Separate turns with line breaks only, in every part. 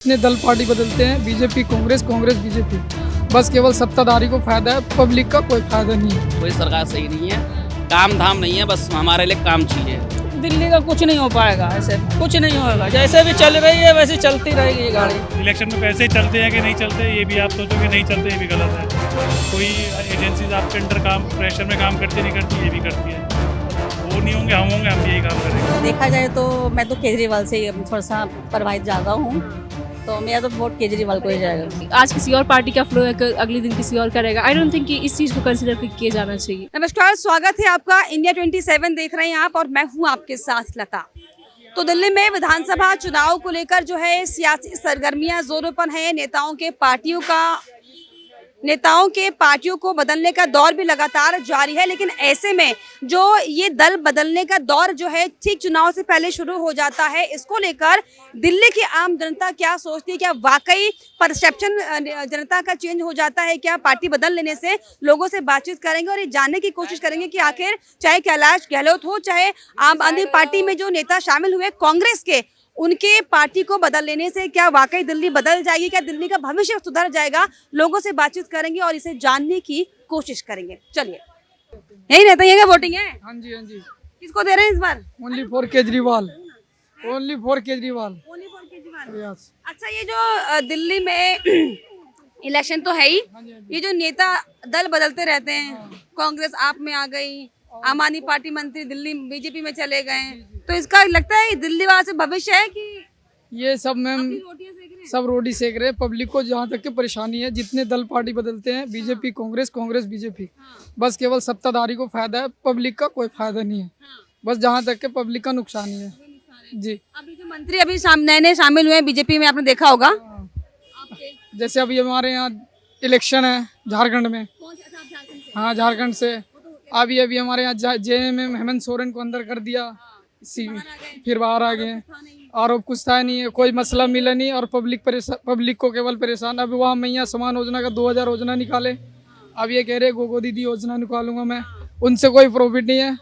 इतने दल पार्टी बदलते हैं, बीजेपी कांग्रेस, कांग्रेस बीजेपी, बस केवल सत्ताधारी को फायदा है, पब्लिक का कोई फायदा नहीं है।
कोई सरकार सही नहीं है, काम धाम नहीं है, बस हमारे लिए काम चाहिए।
दिल्ली का कुछ नहीं हो पाएगा, ऐसे कुछ नहीं होगा। जैसे भी चल रही है वैसे चलती रहेगी ये गाड़ी।
इलेक्शन में पैसे चलते हैं कि नहीं चलते, ये भी आप सोचोगे नहीं चलते, ये भी गलत है। कोई एजेंसीज आपके अंडर काम प्रेशर में काम करती नहीं करती, ये भी करती है। वो नहीं होंगे, हम होंगे, हम यही काम करेंगे।
देखा जाए तो मैं तो केजरीवाल से ही थोड़ा सा प्रभावित ज़्यादा हूँ, तो मेरा तो वोट केजरीवाल को ही जाएगा।
आज किसी और पार्टी का फ्लो है, अगले दिन किसी और करेगा। आई डोंट थिंक कि इस चीज को कंसीडर किया जाना चाहिए।
नमस्कार, स्वागत है आपका। इंडिया 27 देख रहे हैं आप और मैं हूं आपके साथ लता। तो दिल्ली में विधानसभा चुनाव को लेकर जो है सियासी सरगर्मियां जोरों पर हैं। नेताओं के पार्टियों को बदलने का दौर भी लगातार जारी है, लेकिन ऐसे में जो ये दल बदलने का दौर जो है ठीक चुनाव से पहले शुरू हो जाता है। इसको लेकर दिल्ली की आम जनता क्या सोचती है? क्या वाकई परसेप्शन जनता का चेंज हो जाता है? क्या पार्टी बदल लेने से? लोगों से बातचीत करेंगे और ये जानने की कोशिश करेंगे कि आखिर चाहे कैलाश गहलोत हो, चाहे आम आदमी पार्टी में जो नेता शामिल हुए कांग्रेस के, उनके पार्टी को बदल लेने से क्या वाकई दिल्ली बदल जाएगी? क्या दिल्ली का भविष्य सुधर जाएगा? लोगों से बातचीत करेंगे और इसे जानने की कोशिश करेंगे। चलिए, यही रहता है, वोटिंग है।
हाँ जी, हाँ जी।
किसको दे रहे हैं इस बार?
Only for Kejriwal, only for Kejriwal. Yes.
अच्छा, ये जो दिल्ली में इलेक्शन तो है ही, ये जो नेता दल बदलते रहते हैं, कांग्रेस आप में आ गई, आम आदमी पार्टी मंत्री दिल्ली बीजेपी में चले गए, तो इसका लगता है दिल्ली वाला से भविष्य है कि
ये सब मैम सब रोटी सेक रहे हैं। पब्लिक को जहाँ तक की परेशानी है, जितने दल पार्टी बदलते हैं, बीजेपी कांग्रेस, कांग्रेस बीजेपी, बस केवल सत्ताधारी को फायदा है, पब्लिक का कोई फायदा नहीं है। बस जहाँ तक के पब्लिक का नुकसान ही है जी।
अभी जो मंत्री अभी नए शामिल हुए हैं बीजेपी में, आपने देखा होगा।
जैसे अभी हमारे यहाँ इलेक्शन है झारखंड में। हाँ, झारखंड से अभी हमारे यहाँ जेएमएम हेमंत सोरेन को अंदर कर दिया, फिर बाहर आ गए। आरोप कुछ था नहीं है, कोई मसला मिला नहीं और पब्लिक को केवल परेशान। अभी वहाँ मैया समान योजना का 2000 योजना निकाले, अब ये कह रहे गोगो दीदी योजना निकालूंगा मैं। उनसे कोई प्रॉफिट नहीं है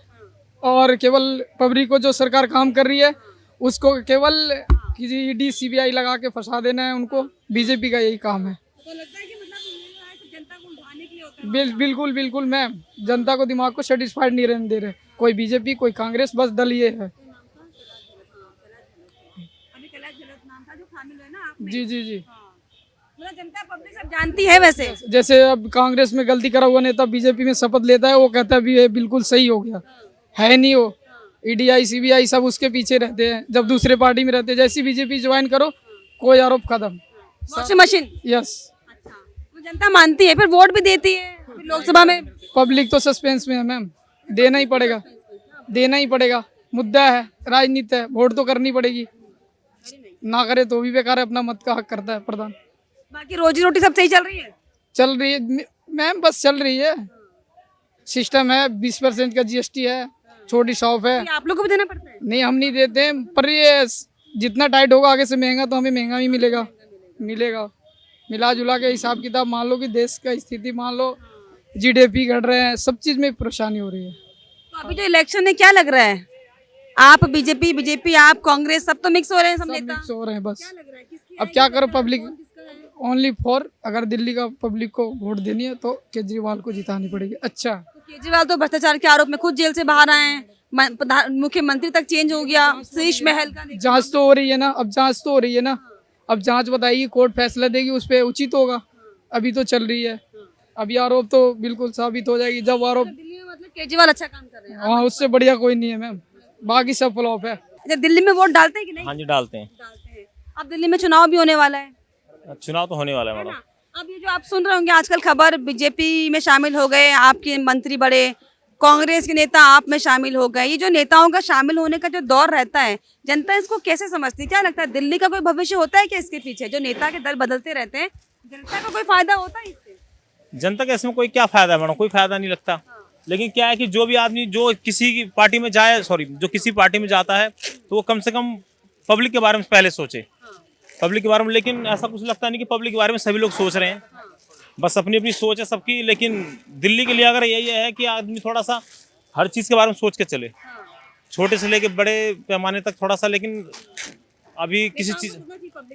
और केवल पब्लिक को जो सरकार काम कर रही है उसको केवल ईडी सीबीआई लगा के फंसा देना है उनको। बीजेपी का यही काम है। बिल्कुल बिल्कुल मैम, जनता को दिमाग को सेटिस्फाइड नहीं रहने दे रहे, कोई बीजेपी कोई कांग्रेस, बस दल ये है। जी जी जी।
जनता पब्लिक सब जानती है। वैसे
जैसे अब कांग्रेस में गलती करा हुआ नेता बीजेपी में शपथ लेता है, वो कहता है भी ये बिल्कुल सही हो गया है नहीं। वो ईडीआई सीबीआई सब उसके पीछे रहते हैं, जब दूसरे पार्टी में रहते हैं। जैसी बीजेपी ज्वाइन करो, कोई आरोप खत्म।
Washing machine.
यस।
अच्छा, तो जनता मानती है, फिर वोट भी देती है लोकसभा में।
पब्लिक तो सस्पेंस में है मैम, देना ही पड़ेगा, देना ही पड़ेगा। मुद्दा है, राजनीति है, वोट तो करनी पड़ेगी। ना करे तो भी बेकार है, अपना मत का हक करता है प्रधान।
बाकी रोजी रोटी सब सही चल रही है?
चल रही है मैम, बस चल रही है। सिस्टम है, 20% का जीएसटी है, छोटी शॉप है।
आप लोग को भी देना पड़ता है?
नहीं, हम नहीं देते, पर ये जितना टाइट होगा आगे से महंगा, तो हमें महंगा ही मिलेगा। मिला जुला के हिसाब किताब मान लो कि देश का स्थिति मान लो, जीडीपी घट रहे हैं, सब चीज में परेशानी हो रही है।
तो अभी जो इलेक्शन है क्या लग रहा है? आप बीजेपी आप कांग्रेस, सब तो मिक्स हो रहे हैं, सब नेता
मिक्स हो रहे हैं बस। अब क्या करो, पब्लिक ओनली फॉर, अगर दिल्ली का पब्लिक को वोट देनी है तो केजरीवाल को जितानी पड़ेगी। अच्छा,
तो केजरीवाल तो भ्रष्टाचार के आरोप में खुद जेल से बाहर आए हैं, मुख्यमंत्री तक चेंज हो गया, शीश महल का।
जांच तो हो रही है ना, अब जांच तो हो रही है ना, अब जांच बताएगी, कोर्ट फैसला देगी, उस पर उचित होगा। अभी तो चल रही है, अभी आरोप तो बिल्कुल साबित हो जाएगी जब आरोप।
दिल्ली में मतलब केजरीवाल अच्छा काम कर रहे हैं?
हाँ, उससे बढ़िया कोई नहीं है मैम, बाकी सब फ्लॉप है।
अच्छा, दिल्ली में वोट डालते हैं कि नहीं?
हाँ जी, डालते हैं।
अब दिल्ली में चुनाव भी होने वाला है।
चुनाव तो होने वाला है मैडम।
अब ये जो आप सुन रहे होंगे आजकल खबर, बीजेपी में शामिल हो गए आपके मंत्री, बड़े कांग्रेस के नेता आप में शामिल हो गए। ये जो नेताओं का शामिल होने का जो दौर रहता है, जनता इसको कैसे समझती है? क्या लगता है, दिल्ली का कोई भविष्य होता है क्या इसके पीछे? जो नेता के दल बदलते रहते हैं, जनता को कोई फायदा होता है इससे?
जनता का इसमें कोई क्या फायदा है मैडम? कोई फायदा नहीं लगता। लेकिन क्या है कि जो भी आदमी जो किसी की पार्टी में जाए, जो किसी पार्टी में जाता है, तो वो कम से कम पब्लिक के बारे में पहले सोचे, पब्लिक के बारे में। लेकिन ऐसा कुछ लगता नहीं कि पब्लिक के बारे में सभी लोग सोच रहे हैं, बस अपनी अपनी सोच है सबकी। लेकिन दिल्ली के लिए अगर यही है कि आदमी थोड़ा सा हर चीज़ के बारे में सोच के चले, छोटे से लेके बड़े पैमाने तक थोड़ा सा। लेकिन अभी किसी चीज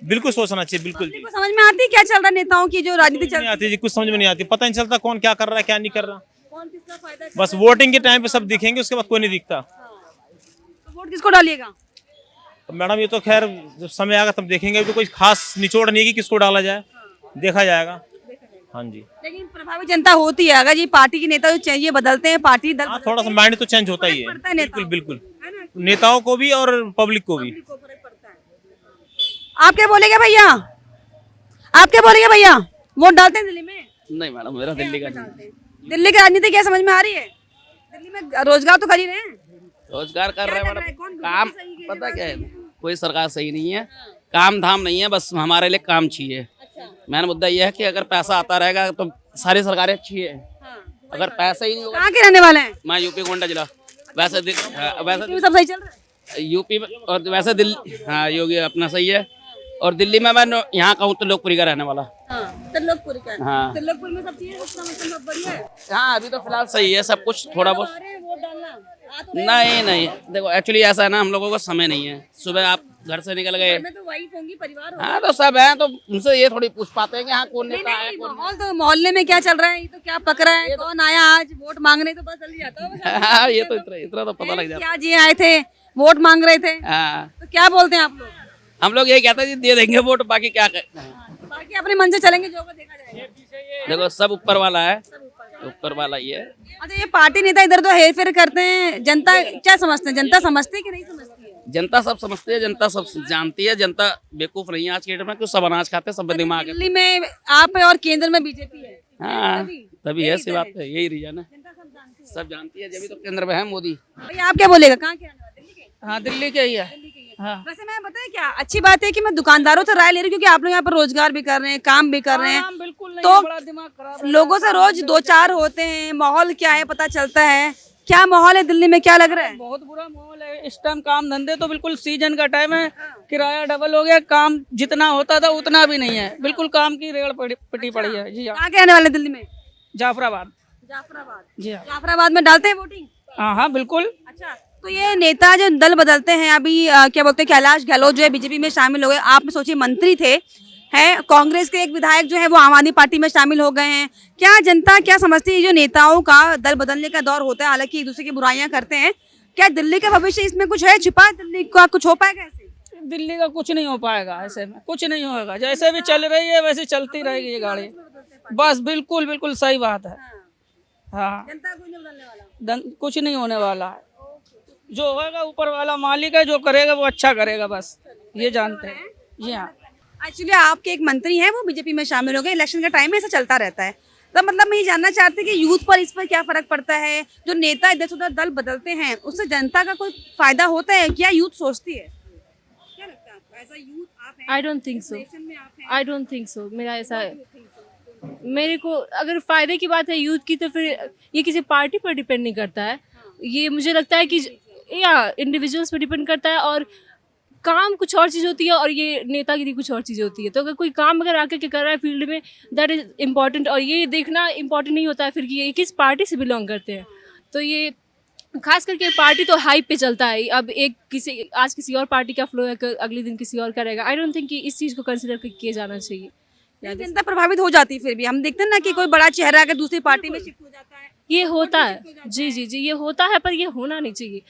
बिल्कुल सोचना चाहिए, बिल्कुल जी।
को समझ में आती है क्या चल रहा है नेताओं की जो राजनीति चल
नहीं आती जी, कुछ समझ में नहीं आती, पता नहीं चलता कौन क्या कर रहा है क्या नहीं कर रहा।
कौन किसका फायदा
बस वोटिंग के टाइम पे सब दिखेंगे, उसके बाद कोई नहीं दिखता।
तो वोट किसको डालिएगा?
तो मैडम ये तो खैर जब समय आएगा तब देखेंगे, अभी तो कोई खास निचोड़ नहीं है कि किसको डाला जाए, देखा जाएगा। हाँ जी,
लेकिन प्रभावित जनता होती है अगर ये पार्टी के नेता जो चाहिए बदलते हैं, पार्टी दल
हाँ थोड़ा सा माइंड तो चेंज होता ही है,
पड़ता है नेताओं
बिल्कुल बिल्कुल, नेताओं को भी और पब्लिक को भी।
को फर्क पड़ता है। आप क्या बोलेंगे भैया? आप क्या बोलेंगे भैया? वोट डालते हैं दिल्ली में?
नहीं मैडम, मेरा दिल्ली का नहीं।
दिल्ली की राजनीति क्या समझ में आ रही है? दिल्ली में रोजगार तो कर ही रहे हैं।
रोजगार कर रहे हैं
क्या लग रहा है?
मैडम,
कौन
काम
सही है?
पता क्या है, कोई सरकार सही नहीं है, काम धाम नहीं है, बस हमारे लिए काम चाहिए। मैंने मुद्दा यह है कि अगर पैसा आता रहेगा तो सारी सरकारें अच्छी है, अगर पैसा ही नहीं होगा।
कहाँ के रहने वाले हैं?
मैं यूपी गोंडा जिला, वैसे
यूपी में सब सही चल रहा है?
यूपी में और वैसे दिल्ली, हाँ योगी अपना सही है, और दिल्ली में मैं यहाँ कहूँ तो लोकपुरी का रहने वाला।
त्रिलोकपुर का।
हाँ
त्रिलोकपुर में सब चीजें सब बढ़िया है।
हाँ, अभी तो फिलहाल सही है सब कुछ, थोड़ा बहुत।
अरे वोट डालना
नहीं देखो, एक्चुअली ऐसा है ना, हम लोगों को समय नहीं है, सुबह आप घर से निकल गए,
मैं तो वही होंगी परिवार
हाँ तो सब है, तो उनसे ये थोड़ी पूछ पाते हैं कि हाँ कौन नेता है कौन
माहौल तो मोहल्ले में क्या चल रहा है, ये तो क्या पक रहा है, कौन आया आज वोट मांगने, तो पता चल ही जाता है।
हाँ, ये तो इतना तो पता लग जाता
क्या जी आए थे वोट मांग रहे थे,
है। हाँ,
तो क्या बोलते हैं आप लोग?
हम लोग ये कहते हैं जी दे देंगे वोट, बाकी क्या
बाकी अपने मन से चलेंगे, जो होगा देखा जाएगा।
देखो सब ऊपर वाला है, ऊपर वाला ही है।
अच्छा, ये पार्टी नेता इधर उधर हेर फेर करते हैं, जनता क्या समझते हैं? जनता समझती है कि नहीं समझती है?
जनता सब समझती है, जनता सब जानती है, जनता बेवकूफ नहीं है आज के डेट में, क्यों सब अनाज खाते हैं, सब में दिमाग है।
दिल्ली में आप है और केंद्र में बीजेपी है।
हाँ तभी ऐसी बात है, यही रीजन है, सब जानती है, जब तो केंद्र में है मोदी।
भैया आप क्या बोलेगा? कहाँ के रहने वाले? दिल्ली के?
हाँ दिल्ली के ही है। हाँ
वैसे मैं बताया क्या अच्छी बात है कि मैं दुकानदारों से राय ले रही हूँ, क्योंकि आप लोग यहाँ पर रोजगार भी कर रहे हैं, काम भी कर रहे हैं,
हाँ, बिल्कुल नहीं,
तो
बड़ा दिमाग खराब है।
लोगों से रोज दो चार होते हैं, माहौल क्या है पता चलता है। क्या माहौल है दिल्ली में, क्या लग रहा है?
बहुत बुरा माहौल है इस टाइम, काम धंधे तो बिल्कुल सीजन का टाइम है, किराया डबल हो गया, काम जितना होता था उतना भी नहीं है, बिल्कुल काम की रेगड़ पिटी पड़ी है। जी हाँ,
कहाँ के रहने वाले दिल्ली में?
जाफराबाद।
जाफराबाद।
जी हाँ,
जाफराबाद में डालते हैं वोटिंग?
हाँ बिल्कुल।
अच्छा, तो ये नेता जो दल बदलते हैं अभी, क्या बोलते हैं, कैलाश गहलोत जो है बीजेपी में शामिल हो गए, आप सोचिए मंत्री थे, हैं कांग्रेस के एक विधायक जो है वो आम आदमी पार्टी में शामिल हो गए हैं। क्या जनता क्या समझती है, जो नेताओं का दल बदलने का दौर होता है, हालांकि एक दूसरे की बुराइयां करते हैं, क्या दिल्ली का भविष्य इसमें कुछ है छिपा? दिल्ली का कुछ हो पाएगा ऐसे?
दिल्ली का कुछ नहीं हो पाएगा, ऐसे में कुछ नहीं होगा, जैसे भी चल रही है वैसे चलती रहेगी ये गाड़ी, बस बिल्कुल बिल्कुल सही बात है। हाँ,
जनता को नहीं बदलने वाला,
कुछ नहीं होने वाला है, जो होगा ऊपर वाला मालिक है, जो करेगा वो अच्छा करेगा, बस ये जानते हैं। जी हाँ,
एक्चुअली आपके एक मंत्री हैं वो बीजेपी में शामिल हो गए, इलेक्शन का टाइम में ऐसा चलता रहता है, तो मतलब मैं ये जानना चाहती कि यूथ पर इस पर क्या फर्क पड़ता है? जो नेता इधर से उधर दल बदलते हैं उससे जनता का कोई फायदा होता है क्या? यूथ सोचती है, क्या लगता है आपको? ऐसा यूथ आप हैं,
I don't think so,
election में आप हैं,
आई डोंट थिंक सो। मेरा ऐसा है, मेरे को अगर फ़ायदे की बात है यूथ की, तो फिर ये किसी पार्टी पर डिपेंड नहीं करता है, ये मुझे लगता है कि या इंडिविजुअल्स पर डिपेंड करता है, और काम कुछ और चीज़ होती है और ये नेतागिरी कुछ और चीज़ होती है। तो अगर कोई काम अगर आके के कर रहा है फील्ड में, दैट इज़ इम्पॉर्टेंट, और ये देखना इम्पॉर्टेंट नहीं होता है फिर कि ये किस पार्टी से बिलोंग करते हैं। तो ये खास करके पार्टी तो हाइप पे चलता है, अब एक किसी आज किसी और पार्टी का फ्लो है, अगले दिन किसी और करेगा। आई डोंट थिंक कि इस चीज़ को कंसिडर किया जाना चाहिए।
जनता प्रभावित हो जाती है, फिर भी हम देखते हैं ना कि कोई बड़ा चेहरा अगर दूसरी पार्टी में शिफ्ट हो जाता है,
ये होता है, जी जी जी, ये होता है, पर ये होना नहीं चाहिए।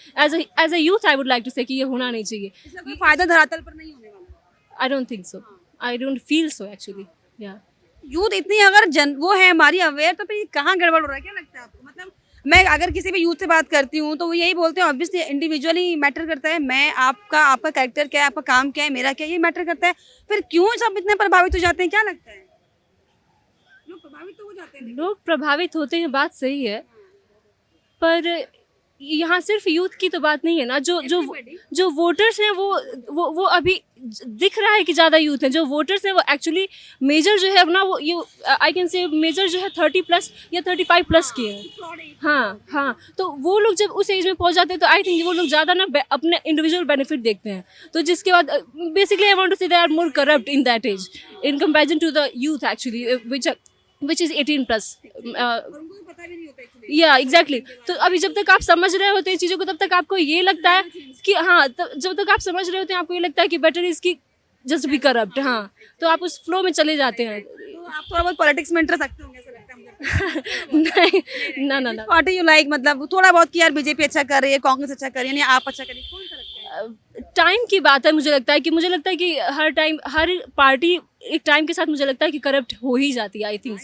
As a youth I would like to say कि ये होना नहीं चाहिए।
इसका कोई फायदा धरातल पर नहीं होने वाला।
I don't think so, I don't feel so actually. या
यूथ इतनी अगर वो है हमारी अवेयर, तो फिर कहाँ गड़बड़ हो रहा है, क्या लगता है आपको? मतलब मैं अगर किसी भी यूथ से बात करती हूँ तो वो यही बोलते हैं, ऑब्वियसली इंडिविजुअली मैटर करता है, मैं आपका कैरेक्टर क्या है, आपका काम क्या है, मेरा क्या है, ये मैटर करता है। फिर क्यों सब इतने प्रभावित हो जाते हैं, क्या लगता है? लोग प्रभावित तो हो जाते हैं।
लोग प्रभावित होते हैं, बात सही है, पर यहाँ सिर्फ यूथ की तो बात नहीं है ना। जो वोटर्स हैं वो अभी दिख रहा है कि ज़्यादा यूथ हैं। जो वोटर्स हैं वो एक्चुअली मेजर जो है अपना वो ये आई कैन से मेजर जो है 30+ या 35+ के हैं। हाँ, तो वो लोग जब उस एज में पहुँच जाते हैं तो आई थिंक वो लोग ज़्यादा ना अपने इंडिविजुअल बेनिफिट देखते हैं। तो जिसके बाद basically I want to say they are more corrupt in that age in comparison to the youth actually, which which is 18+।
उनको तो पता भी नहीं होता actually।
या एग्जैक्टली तो अभी जब तक आप समझ रहे होते हैं चीज़ों को, तब तक आपको ये लगता है कि हाँ, जब तक आप समझ रहे होते हैं आपको ये लगता है कि बेटर इज़ की जस्ट बी करप्ट। हाँ, तो आप उस फ्लो में चले जाते हैं।
तो आप थोड़ा बहुत पॉलिटिक्स में इंटरेस्ट रखते होंगे ऐसा लगता है मुझे।
नहीं, ना ना ना।
पार्टी यू लाइक, मतलब थोड़ा बहुत कि यार बीजेपी अच्छा कर रही है, कांग्रेस अच्छा कर रही है, या आप अच्छा कर रही है, कौन सा लगता है?
टाइम की बात है। मुझे लगता है कि हर टाइम हर पार्टी एक टाइम के साथ मुझे लगता है कि करप्ट हो ही जाती है। I think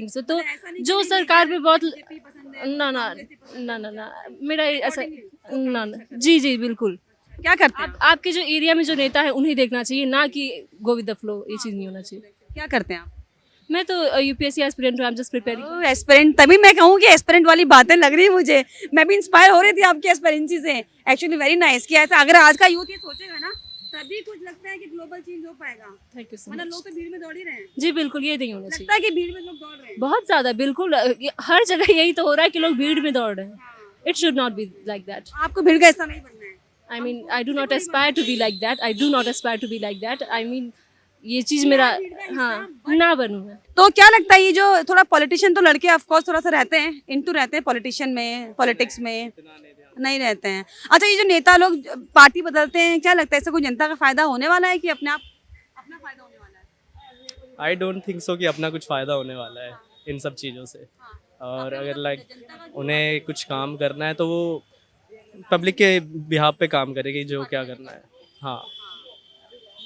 so. तो जो सरकार पे बहुत ना मेरा ऐसा ना जी बिल्कुल।
क्या करते हैं
आपके जो एरिया में जो नेता है उन्हें देखना चाहिए, ना कि गो विद द फ्लो। ये चीज़ नहीं होना चाहिए।
क्या करते हैं आप?
मैं तो यूपीएससी एस्पिरेंट हूँ। I am just preparing.
Aspirant, तभी मैं कहूँ कि एस्पिरेंट वाली बातें लग रही है मुझे। मैं भी इंस्पायर हो रही थी आपकी एस्पिरेंसी से। एक्चुअली वेरी नाइस कि ऐसा अगर आज का यूथ ये सोचेगा ना, तभी कुछ लगता है कि ग्लोबल चेंज हो पाएगा।
थैंक यू सो
मतलब
मच।
लोग तो भीड़ में दौड़ ही रहे हैं।
जी बिल्कुल, ये नहीं होना चाहिए।
लगता है कि भीड़ में लोग दौड़ रहे हैं।
बहुत ज़्यादा, बिल्कुल हर जगह यही तो हो रहा है कि लोग भीड़ में दौड़ रहे हैं। It should not be like that.
आपको भीड़ का हिस्सा नहीं बनना है।
I mean, I do not aspire to be like that. I mean, ये चीज़ मेरा हाँ ना बनूँ मैं।
तो क्या लगता है ये जो थोड़ा पॉलिटिशियन, तो लड़के ऑफ कोर्स थोड़ा सा रहते हैं, इनटू रहते हैं पॉलिटिशियन में, पॉलिटिक्स में नहीं रहते हैं। अच्छा, ये जो नेता लोग पार्टी बदलते हैं, क्या लगता है इससे कोई जनता का फायदा होने वाला है कि अपना फायदा होने वाला है?
आई डोंट थिंक सो कि अपना कुछ फ़ायदा होने वाला है इन सब चीज़ों से। और अगर लाइक उन्हें कुछ काम करना है तो वो पब्लिक के बिहाफ पे काम करेगी, जो क्या करना है। हाँ,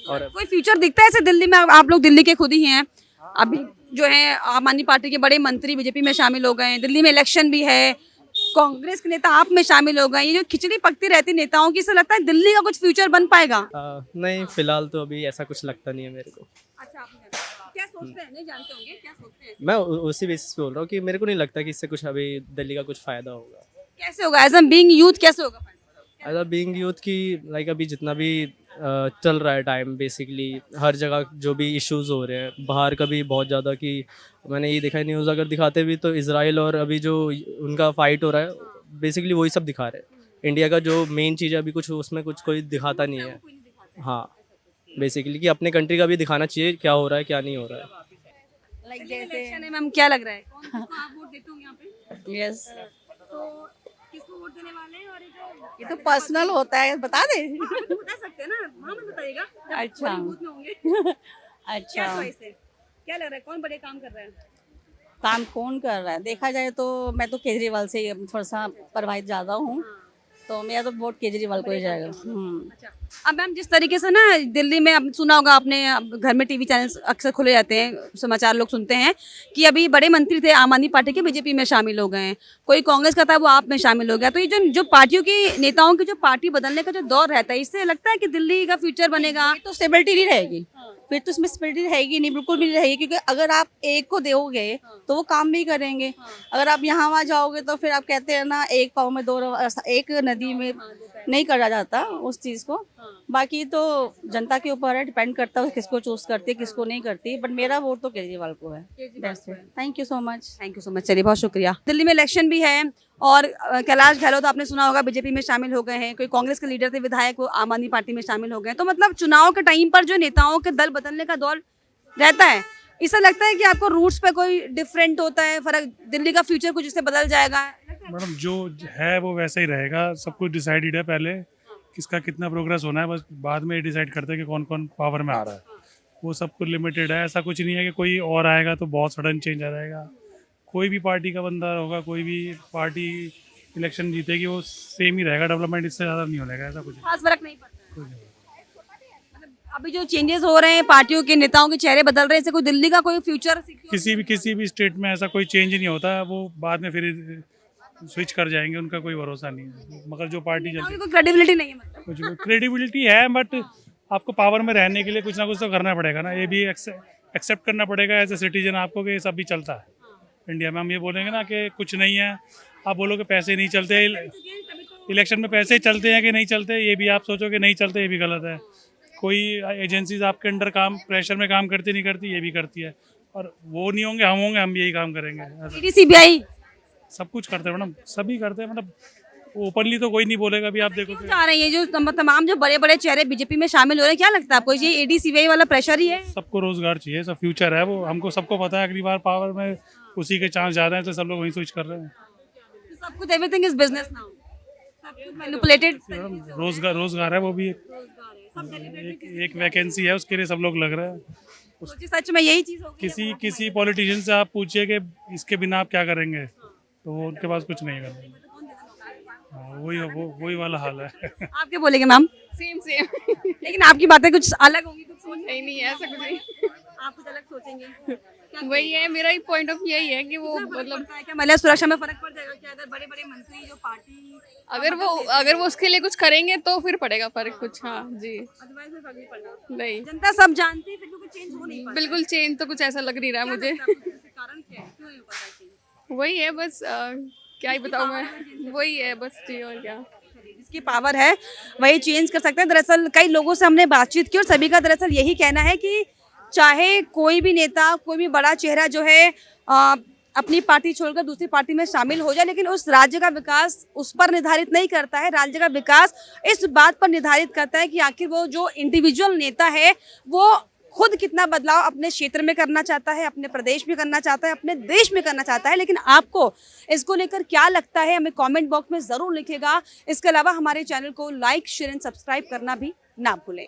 और
कोई फ्यूचर दिखता है ऐसे दिल्ली में? आप लोग दिल्ली के खुद ही हैं। अभी जो है आम आदमी पार्टी के बड़े मंत्री बीजेपी में शामिल हो गए हैं, दिल्ली में इलेक्शन भी है, कांग्रेस के नेता आप में शामिल हो गए। ये जो खिचड़ी पकती रहती नेताओं की, इससे लगता है दिल्ली का कुछ फ्यूचर बन पाएगा?
नहीं, फिलहाल तो अभी ऐसा कुछ लगता नहीं है मेरे को।
अच्छा, आप क्या सोचते हैं? नहीं जानते होंगे, क्या सोचते हैं?
मैं उसी बेसिस पे बोल रहा हूँ कि मेरे को नहीं लगता कि इससे कुछ अभी दिल्ली का कुछ फ़ायदा होगा।
कैसे होगा? एज एम बीइंग यूथ कैसे होगा फायदा?
एज अ बीइंग यूथ की लाइक अभी जितना भी चल रहा है टाइम, बेसिकली हर जगह जो भी इश्यूज हो रहे हैं बाहर का भी बहुत ज़्यादा, कि मैंने ये देखा है न्यूज़ अगर दिखाते भी तो इजराइल और अभी जो उनका फाइट हो रहा है बेसिकली वही सब दिखा रहे हैं। इंडिया का जो मेन चीज़ है अभी कुछ उसमें कुछ कोई दिखाता नहीं है। हाँ, बेसिकली कि अपने कंट्री का भी दिखाना चाहिए क्या हो रहा है क्या नहीं हो रहा है।
लाइक जैसे
इलेक्शन है मैम, क्या लग रहा है? कौन किसको आप वोट देते होंगे यहाँ पे?
यस,
तो किसको वोट देने वाले हैं? और
ये तो पर्सनल होता है, बता दे।
बता सकते हैं ना, वहाँ मत बताइएगा।
अच्छा।
बड़ी बूथ में होंगे। क्या
अच्छा,
चॉइस है? क्या लग रहा है कौन बढ़िया काम कर रहा है?
काम कौन कर रहा है? देखा जाए तो मैं तो केजरीवाल से थोड़ा सा प्रभावित ज़्यादा हूँ, तो मेरा तो वोट केजरीवाल को ही जाएगा।
अच्छा, अब मैम जिस तरीके से ना दिल्ली में, अब सुना होगा आपने, अब घर में टीवी चैनल अक्सर खुले जाते हैं, समाचार लोग सुनते हैं कि अभी बड़े मंत्री थे आम आदमी पार्टी के बीजेपी में शामिल हो गए हैं, कोई कांग्रेस का था वो आप में शामिल हो गया। तो ये जो पार्टियों की नेताओं की जो पार्टी बदलने का जो दौर रहता है, इससे लगता है कि दिल्ली का फ्यूचर बनेगा?
तो स्टेबिलिटी नहीं रहेगी, फिर तो इसमें स्टेबिलिटी रहेगी नहीं, बिल्कुल भी नहीं रहेगी। क्योंकि अगर आप एक को दोगे तो वो काम भी करेंगे। अगर आप यहाँ वहाँ जाओगे तो फिर आप कहते हैं ना, एक पाँव में दो, एक नदी में नहीं करा जाता उस चीज़ को। बाकी तो जनता के ऊपर है, डिपेंड करता है किसको चूज करती है किसको नहीं करती। बट मेरा वोट तो केजरीवाल को है। Thank you so much.
Thank you so much, चलिए बहुत शुक्रिया। दिल्ली में इलेक्शन भी है और कैलाश गहलोत आपने सुना होगा बीजेपी में शामिल हो गए हैं, कोई कांग्रेस के लीडर थे विधायक वो आम आदमी पार्टी में शामिल हो गए। तो मतलब चुनाव के टाइम पर जो नेताओं के दल बदलने का दौर रहता है, इससे लगता है कि आपको रूट्स पे कोई डिफरेंट होता है फर्क, दिल्ली का फ्यूचर कुछ इससे बदल जाएगा?
मैडम जो है वो वैसा ही रहेगा, सब कुछ डिसाइडेड है पहले, किसका कितना प्रोग्रेस होना है, बस बाद में डिसाइड करते हैं कि कौन कौन पावर में आ रहा है। वो सब कुछ लिमिटेड है, ऐसा कुछ नहीं है कि कोई और आएगा तो बहुत सडन चेंज आ जाएगा। कोई भी पार्टी का बंदा होगा, कोई भी पार्टी इलेक्शन जीतेगी, वो सेम ही रहेगा, डेवलपमेंट इससे ज़्यादा नहीं होने का, ऐसा कुछ
खास फर्क नहीं पड़ता है। मतलब अभी जो चेंजेस हो रहे हैं, पार्टियों के नेताओं के चेहरे बदल रहे हैं, इससे कोई दिल्ली का कोई फ्यूचर
किसी भी स्टेट में ऐसा कोई चेंज नहीं होता, वो बाद में फिर स्विच कर जाएंगे, उनका कोई भरोसा नहीं है। मगर जो पार्टी चलती
कोई क्रेडिबिलिटी नहीं है, मतलब
कुछ क्रेडिबिलिटी है, बट आपको पावर में रहने के लिए कुछ ना कुछ तो करना पड़ेगा ना, ये भी एक्सेप्ट करना पड़ेगा एज ए सिटीजन आपको कि ये सब भी चलता है इंडिया में। हम ये बोलेंगे ना कि कुछ नहीं है, आप बोलोगे पैसे नहीं चलते, इलेक्शन में पैसे चलते हैं कि नहीं चलते, ये भी आप सोचो कि नहीं चलते, ये भी गलत है। कोई एजेंसीज आपके अंडर काम प्रेशर में काम करती नहीं करती, ये भी करती है, और वो नहीं होंगे हम होंगे, हम भी यही काम करेंगे।
सीबीआई
सब कुछ करते हैं मैडम, सभी करते हैं, मतलब ओपनली तो कोई नहीं बोलेगा। अभी आप देखो
क्यों जा रहे हैं ये जो तमाम जो बड़े बड़े चेहरे बीजेपी में शामिल हो रहे हैं, क्या लगता है आपको ये AD-CVI वाला प्रेशर ही है?
सबको रोजगार चाहिए, सब फ्यूचर है वो, हमको सबको पता है अगली बार पावर में उसी के चांस ज़्यादा है, तो सब लोग वही स्विच कर रहे हैं।
सब कुछ एवरीथिंग इज बिजनेस नाउ, सब कुछ मैनिपुलेटेड।
रोजगार है वो भी एक वैकेंसी है, उसके लिए सब लोग लग रहे हैं।
सोचिए सच में यही चीज होगी।
किसी पॉलिटिशियन से आप पूछिए कि इसके बिना आप क्या करेंगे, तो वो उनके पास कुछ नहीं करना। हाँ, वही वाला हाल है।
आप क्या बोलेंगे मैम?
सेम
लेकिन आपकी बातें कुछ अलग होंगी, कुछ सोच
नहीं है ऐसा कुछ नहीं।
आप कुछ अलग सोचेंगे।
वही है, मेरा ही पॉइंट ऑफ यही है कि वो मतलब
क्या महिला सुरक्षा में फर्क पड़ जाएगा क्या अगर बड़े बड़े मंत्री जो पार्टी
अगर वो उसके लिए कुछ करेंगे तो फिर पड़ेगा फर्क कुछ। हाँ जी,
अदरवाइज में फर्क नहीं पड़ना।
नहीं
जनता सब जानती है, फिर भी कुछ चेंज हो नहीं पाता।
बिल्कुल चेंज तो कुछ ऐसा लग नहीं रहा है मुझे।
कारण क्या है, क्यों नहीं हो पाता चेंज?
वही है बस, क्या ही बताऊँ मैं, वही है बस जी, और क्या।
जिसकी पावर है वही चेंज कर सकते हैं। दरअसल कई लोगों से हमने बातचीत की और सभी का दरअसल यही कहना है कि चाहे कोई भी नेता, कोई भी बड़ा चेहरा जो है अपनी पार्टी छोड़कर दूसरी पार्टी में शामिल हो जाए, लेकिन उस राज्य का विकास उस पर निर्धारित नहीं करता है। राज्य का विकास इस बात पर निर्धारित करता है कि आखिर वो जो इंडिविजुअल नेता है वो खुद कितना बदलाव अपने क्षेत्र में करना चाहता है, अपने प्रदेश में करना चाहता है, अपने देश में करना चाहता है। लेकिन आपको इसको लेकर क्या लगता है, हमें कमेंट बॉक्स में ज़रूर लिखेगा। इसके अलावा हमारे चैनल को लाइक, शेयर एंड सब्सक्राइब करना भी ना भूलें।